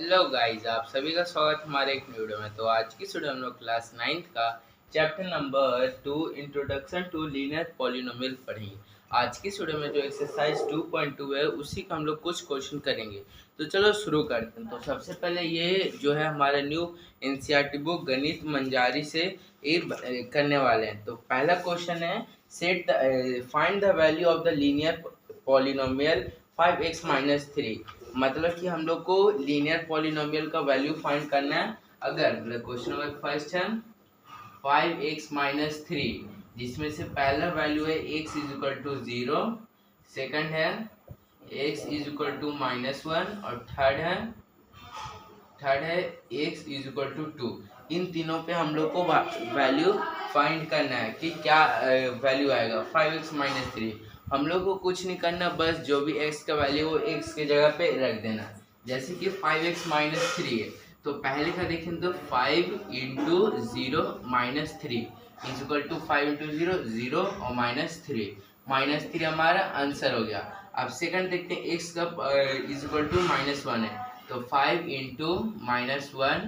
Hello guys, आप सभी का स्वागत हमारे एक वीडियो में। तो आज की वीडियो हम लोग क्लास 9th का chapter number 2 introduction to linear polynomial पढ़ेंगे। आज की वीडियो में जो एक्सरसाइज 2.2 है उसी का हम लोग कुछ क्वेश्चन करेंगे। तो चलो शुरू करते हैं। तो सबसे पहले ये जो है हमारा न्यू एनसीईआरटी बुक गणित मंजारी से ये करने वाले हैं। तो पहला क्वेश्चन है set find the value of the linear polynomial 5x-3। मतलब कि हम लोग को लीनियर पॉलिनोमियल का वैल्यू फाइंड करना है। अगर क्वेश्चन नंबर फर्स्ट है 5x-3, जिसमें से पहला वैल्यू है x is equal to 0, second है x इज इक्वल टू -1 और थर्ड है x इज इक्वल टू 2। इन तीनों पे हम लोग को वैल्यू फाइंड करना है कि क्या वैल्यू आएगा 5x-3। हम लोग को कुछ नहीं करना, बस जो भी x का वैल्यू वो x के जगह पे रख देना। जैसे कि 5x-3 है तो पहले का देखें तो 5 into 0 -3 is equal to 5 into 0 0 और -3 हमारा आंसर हो गया। अब सेकंड देखते हैं x का इज इक्वल टू -1 है तो 5 इंटू -1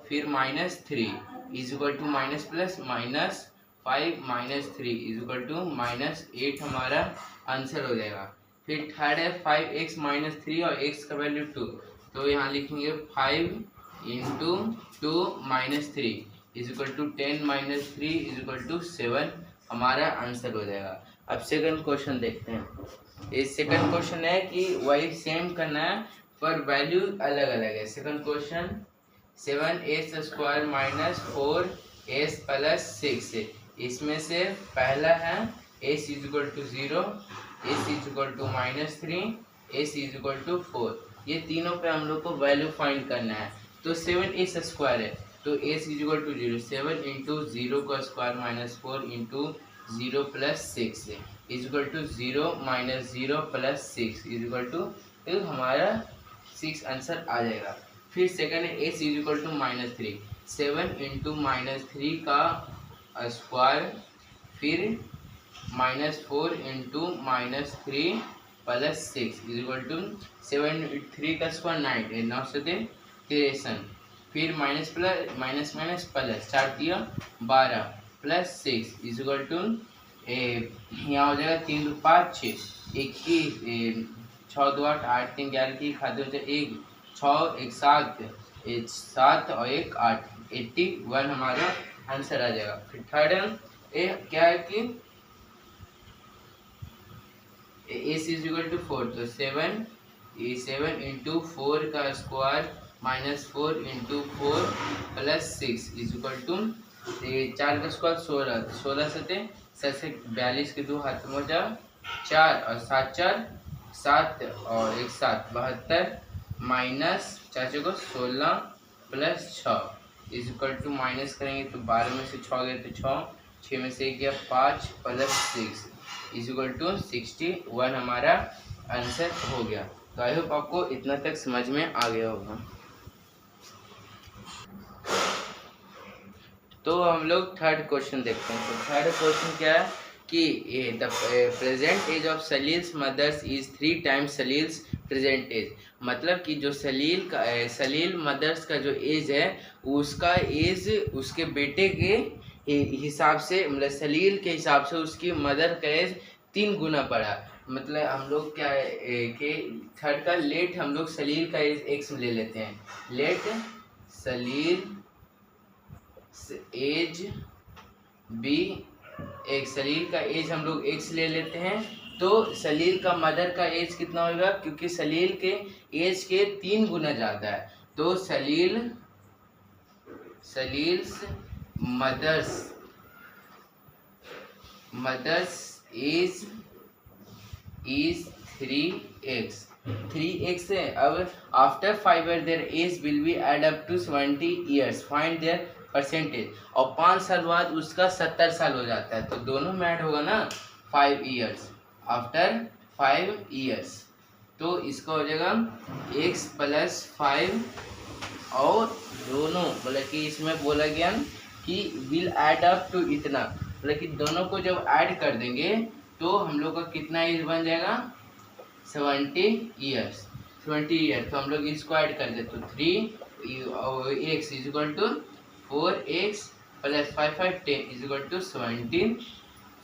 फिर -3 is equal to minus plus minus 5 -3 is equal to -8 हमारा आंसर हो जाएगा। फिर थर्ड है 5x-3 और x का वैल्यू 2, तो यहाँ लिखेंगे 5 into 2 -3 is equal to 10 -3 is equal to 7 हमारा आंसर हो जाएगा। अब सेकंड क्वेश्चन देखते हैं। ये सेकंड क्वेश्चन है कि वही सेम करना है पर वैल्यू अलग अलग है। सेकंड क्वेश्चन 7x² - 4s + 6 है। इसमें से पहला है s is equal to 0, s is equal to -3, s is equal to 4। ये तीनों पे हम लोग को वैल्यू फाइंड करना है। तो 7s² है तो s is equal to 0, 7 into 0 का स्क्वायर -4 इंटू 0 + 6 है is equal to 0 - 0 + 6 is equal to हमारा 6 आंसर आ जाएगा। फिर सेकंड है s is equal to -3, 7 into -3 का स्क्वायर फिर -4 इंटू -3 + 6 इज इक्वल टू 7 3 का स्क्वायर 9 9 से 63 फिर माइनस प्लस प्लस 4 दिया 12 + 6 इज इक्वल टू यहाँ हो जाएगा 3 2 5 6 21 6 2 8 8 3 11 की खाते हो जाए 1 6 1 7 7 और 1 8 81 हमारा आंसर आ जाएगा। फिर थर्ड है क्या है कि s इज इक्वल टू 4, तो 7 इंटू 4 का square -4 into 4 + 6 is equal to 4 का स्क्वायर 16 16 से 42 के 2 हाथ में हो जा 4 और 7 4 7 और 1 7 72 माइनस 4 को 16 + 6 इज इक्वल टू माइनस करेंगे तो 12 में से 6 गए तो 6 में से 1 गया 5 + 6 इज इक्वल टू 61 हमारा आंसर हो गया। तो आई होप आपको इतना तक समझ में आ गया होगा। तो हम लोग थर्ड क्वेश्चन देखते हैं। तो थर्ड क्वेश्चन क्या है कि the present age of Salil's mother's is 3 times Salil's present age. मतलब कि जो सलील मदर्स का जो एज है उसका एज उसके बेटे के हिसाब से, मतलब सलील के हिसाब से उसकी मदर का एज 3 गुना बढ़ा। मतलब हम लोग क्या है कि थर्ड का लेट हम लोग सलील का एज एक्स ले लेते हैं। लेट सलील एज बी एक्स, सलील का एज हम लोग एक्स ले लेते हैं। तो सलील का मदर का एज कितना होगा, क्योंकि सलील के एज के 3 गुना ज़्यादा है। तो सलील्स मदर्स एज इज 3x है। अब after 5 years their age will be add up to 70 years, find their percentage. और 5 साल बाद उसका 70 साल हो जाता है तो दोनों में ऐड होगा ना 5 years, आफ्टर 5 years। तो इसका हो जाएगा x + 5 और दोनों मतलब कि इसमें बोला गया कि विल ऐड अप टू इतना, मतलब कि दोनों को जब ऐड कर देंगे तो हम लोग का कितना एज बन जाएगा 70 years। 20 ईयर, तो हम लोग इसको ऐड कर देते, तो 3x is equal to 4x plus 5 5 10 is equal to 17,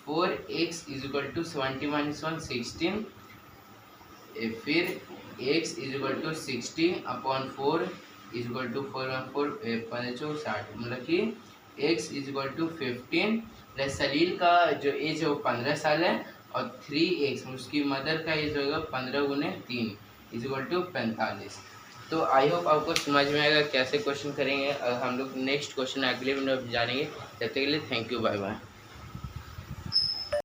4x is equal to 70 minus 1 16, फिर x is equal to 60 upon 4 is equal to 4 4 60, मतलब कि x is equal to 15 plus Salil का जो एज है वो 15 साल है, और 3x उसकी मदर का एज होगा 15 गुने 3 इज इक्वल टू 45। तो आई होप आपको समझ में आएगा कैसे क्वेश्चन करेंगे। हम लोग नेक्स्ट क्वेश्चन अगले वीडियो में जानेंगे। तब तक के लिए थैंक यू, बाय बाय।